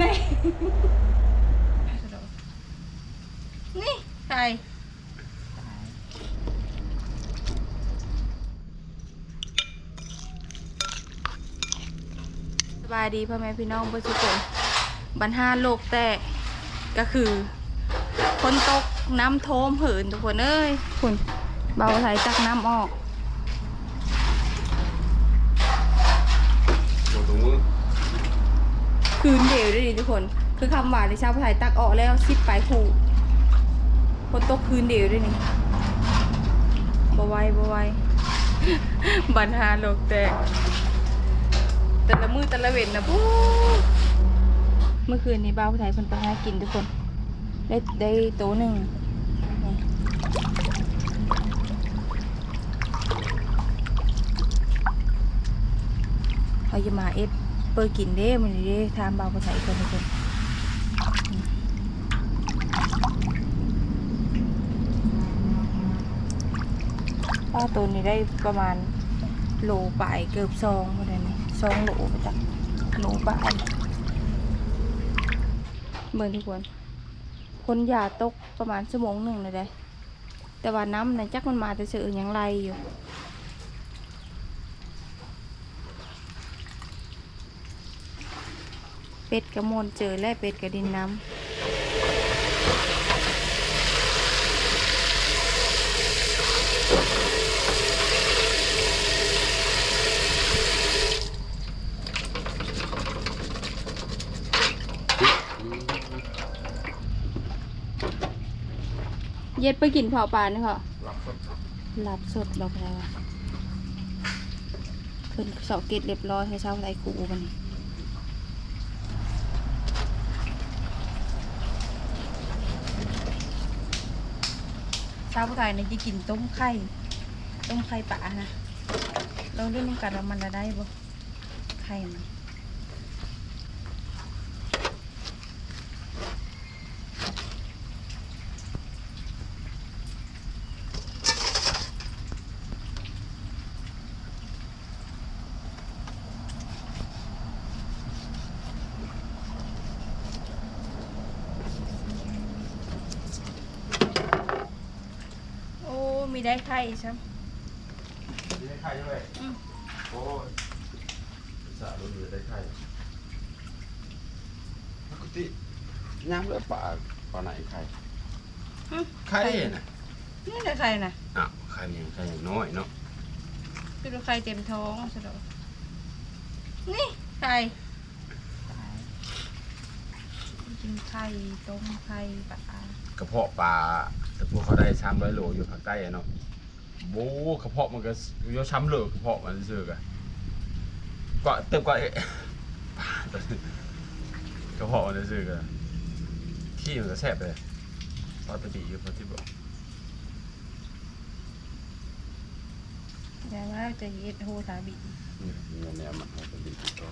นี่นี่ใครสบายดีพ่อแม่พี่น้องเพื่อนทุกคนบรรหาโลกแตกก็คือคนตกน้ำโทมเหินทุกคนเอ้ยคุณเบาไหลจากน้ำออกคืนเดียวด้วยดิทุกคนคือคำหวานในชาวไทยตักออกแล้วซิปปลายคู่คนตกคืนเดียวด้วยนี่บ่ไหวบรรหาโลกแตกแต่ละมือแต่ละเว้นนะปุ๊เมื่อคืนนี้บ้าวไทยเพิ่นไปหากินทุกคนได้โตหนึ่งเขาจะมาเปิดกินเด้มันเด้ทานบ้าวไทยคนทุกคนป้าตัวนี้ได้ประมาณโลปลายเกือบซองหมดเลยนี่2 โลไปจ้ะโลปลายเบิ่งทุกคนยาตกประมาณ1 ชั่วโมงเลยได้แต่ว่าน้ำในจักมันมาแต่เสือยังไรอยู่เป็ดกระมนเจอและเป็ดกระดินน้ำเย็ดไปกินเผาปลาเนี่ยค่ะหลับสดเราไปแล้วขึ้นเสาเกตเรียบร้อยให้เช้าไรกูกันนี่เช้าผู้ชายเนี่ยจะกินต้มไข่ปลานะเราเรื่องน้ำกันว่ามันจะได้บ่ไข่มันมีได้ไข่ใช่ไหมมีได้ไข่ใช่ไหมโอ้ยสาลุ้นเลยได้ไข่ปกติย่างเลยปลาไหนไข่ไข่น่ะนี่ได้ไข่น่ะอ้าวไข่ยังน้อยเนาะคือดูไข่เต็มท้องสะดวกนี่ไข่กินไข่ต้มไข่ปลากระเพาะปลาแต่พวกเขาได้300 โลอยู่ภาคใต้เนาะโบ้กระเพาะมันก็ยอช้ำเลยกระเพาะมันซื้อกันก็เติมก็กระเพาะมันซื้อกันขี้มันก็แซ่บเลยซอสดีอยู่พอที่บอกแต่ว่าจะเย็ดโฮซาบิเนี่ยมันพอดีก็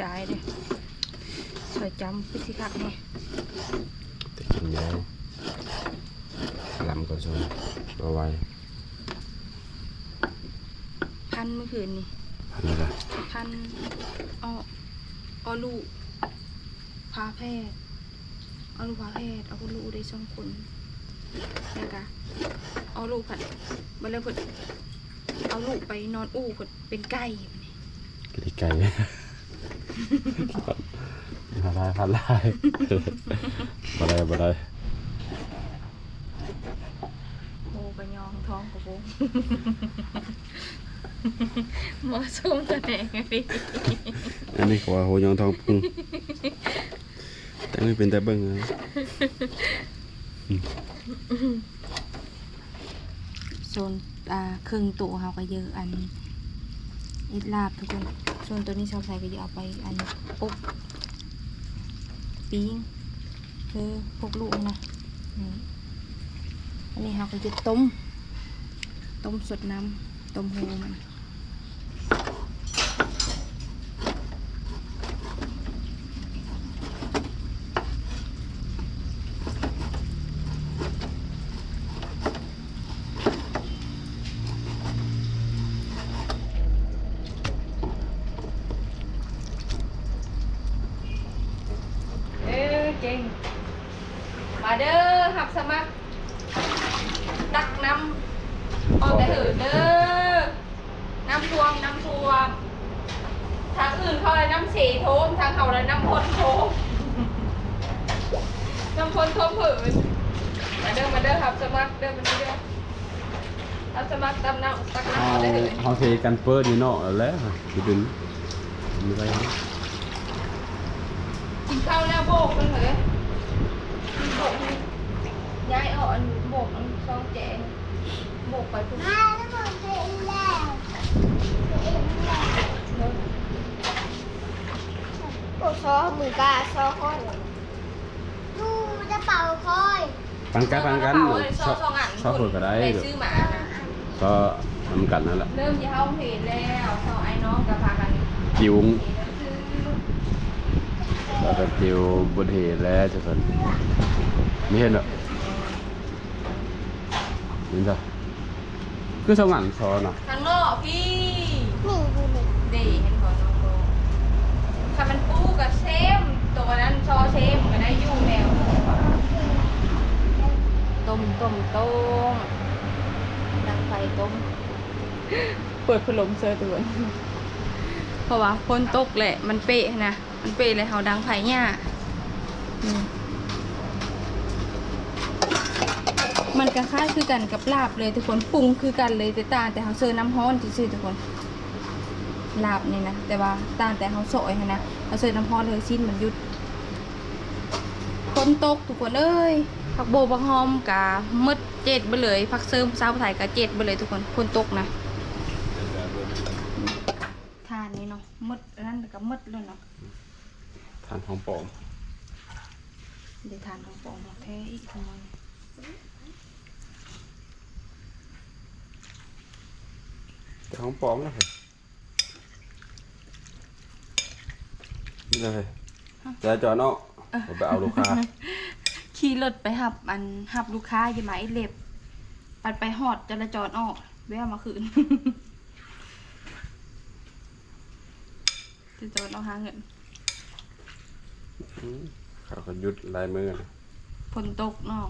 ได้เลยสวยจำพิธีขัดเนี่ยจะกินเยอะลำก็ชนเอาไว้พันเมื่อคืนนี่พันอะไรพันเอาลูกพาแพทย์เอาลูกพาแพทย์เอาลูกได้2 คนแล้วก็เอาลูกผัดมาแล้วผัดเอาลูกไปนอนอู้ผัดเป็นไก่ไก่พันลายบ่ได้โมกระยองท้องกระโปงหมอส้มแสดงไงพี่อันนี้เขาว่าโหยองทองพุ่งแต่ไม่เป็นแต่เบิ้งนะโซนครึ่งตัวเขาก็เยอะอันอิดลาบทุกคน ส่วนตัวนี้ชาวไทยก็จะเอาไปอันปุ๊บปิ้งคือพวกลูกนะนี่อันนี้เราก็จะต้มสดน้ำต้มหูมันเก่งมาเด้อหับสมัครตักน้ำออกแต่หืนเด้อน้ำท่วมทางอื่นเขาเลยน้ำเสีโทมทางเขาเลยน้ำพ่นโทมน้ำพ่นโทมหืนมาเด้อหับสมัครเด้อมาเด้อหับสมัครตักน้ำออกแต่หืน เขาเทกันเปิดนี่เนาะแล้วสิดึงมีอะไร กินข้าวแล้วโบกมันเหรอโบกย้ายออกโบกซองแจงโบกไปปุ๊บ โอ้ซอมือกาซอคอยดูจะเป่าคอย ปังกัน ซองอ่ะ ชอบเปิดก็ได้ ซื้อหมานะ ก็ทำกันนั่นแหละ เริ่มจะเข้าเพจแล้วซองไอ้น้องกับพากัน จิ๋วเราจะจิ๋วบนเหตุแล้วจะสนไม่เห็นหรอเห็นจ้ะคือสวรรค์ซอเนาะ ทางนอกพี่ นี่ดูนี่ ดีเห็นก่อนน้องโตถ้ามันปูกับเซมตัวนั้นซอเซมก็ได้ยู่แมวต้มดังไฟต้มเปิดพัดลมเซอร์ตัวเพราะว่าคนตกแหละมันเปะนะมันเปะเลยเขาดังไฟเนี่ยมันก็คล้ายคือกันกับลาบเลยทุกคนปรุงคือกันเลยแต่ต่างแต่เขาเซอร์น้ำฮ้อนซื่อๆทุกคนลาบนี่นะแต่ว่าต่างแต่เขาสอยนะเขาเซอร์น้ำฮ้อนเลยชิ้นมันยุดคนตกทุกคนเอ้ยผักโบผักหอมกะมืดเจ็ดไปเลยผักเสริมสาวไทยกะเจ็ดไปเลยทุกคนคนตกนะทานนี่เนาะมืดนั่นก็มืดเลยเนาะ ทานของปลอม เดี๋ยวทานของปองของแท้อีกคน แต่ของปลอมนะเฮ้ยนี่เลยจะจอเนาะผมไปเอาลูกค้า ขี่รถไปหับลูกค้าอย่ามาไอ้เล็บปัดไปหอดจราจรออกแวะมาคืน จะจรเอาหาเงิน เขาก็ยุดลายมือนะ ฝนตกเนาะ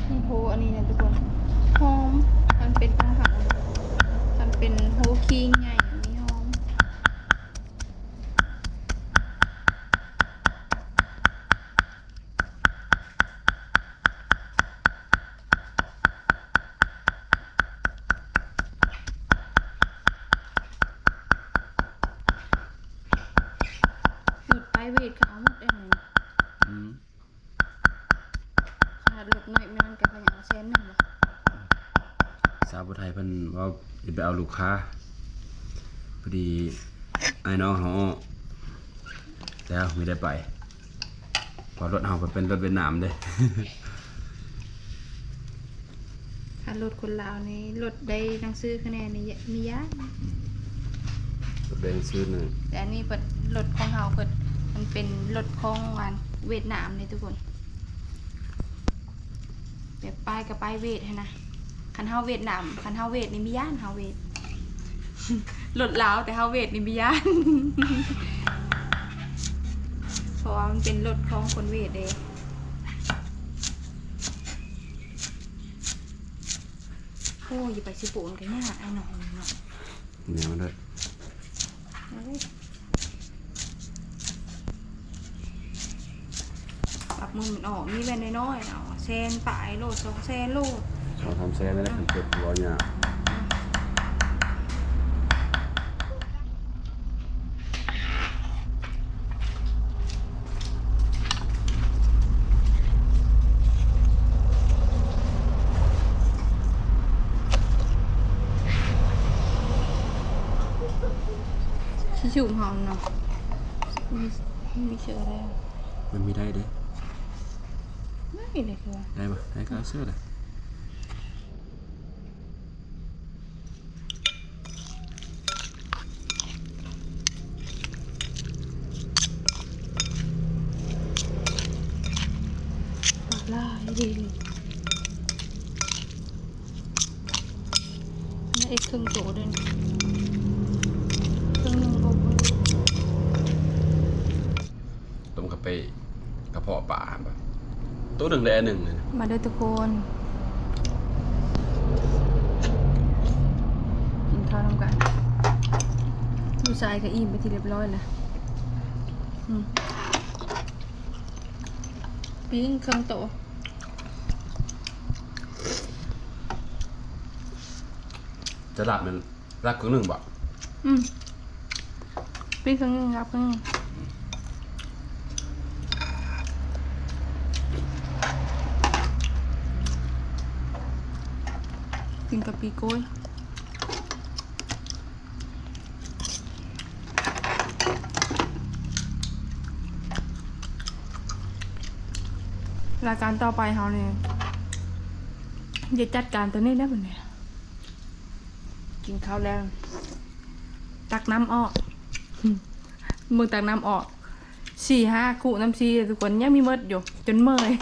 นี่โหอันนี้นะทุกคนหอมมันเป็นอาหารมันเป็นโฮคิงใหญ่อันนี้หอมหยุดไปเวทเขาเอาหมดได้ไหมขาดหลบหน่อยไม่งั้นแกพยายามเส้นหนึ่ง สาวผู้ไทยเพิ่นว่าจะไปเอาลูกค้าพอดีไอ้น้องเขาแล้วไม่ได้ไปเพราะรถเขาเป็นรถเวียดนามเด้ ถ้ารถคนลาวนี่รถได้หนังสือคะแนนนี่มียาก รถแดงซื้อหนึ่ง แต่อันนี้เปิดรถของเฮาเปิดมันเป็นรถของวันเวียดนามนี่ทุกคนแบบป้ายกับป้ายเวทให้นะคันเฮาเวียดนามคันเฮาเวทนี่มีย่านเฮาเวท รถลาวแต่เฮาเวทนี่มีย่าน เพราะว่ามันเป็นรถของคนเวทเองโอ้ยอย่าไปสิโปนกันเนี่ยไอ้หนองเนาะ เหนียวด้วย ปรับมือมันออกมีแว่นน้อยๆเนาะเซนปลายโลด2 เซนโลด เขาทำแซ่ได้แล้วผมเก็บร้อยเนี่ย ที่ชูหอมเนาะมีเชื่ออะไร มันมีได้เด้ ไม่เลยคือว่า ได้ปะได้ก็เอาเสื้อเลย ปลาล่าดีเลยนี่ไอ้เครื่องโตด้วยเครื่องนึงก็ ต้มกะปิกระเพาะปลาปะตัวหนึ่งได้อันหนึ่งเลยนะ มาด้วยทุกคนกินข้าวทำกันดูทรายกับอิ่มไปทีเรียบร้อยแล้วปิ้งเครื่องโต จะรับมันรับครึ่งหนึ่งบ่ ปิ้งเครื่องนึงรับเครื่องนึงกินกับปีโก้ยรายการต่อไปเขาเนี่ยจะจัดการตัวนี้ได้ไหมเนี่ยกินข้าวแล้ว ตักน้ำออก มึงตักน้ำออก4-5 คู่น้ำซีทุกคนยังมีมดอยู่ จนเมื่อย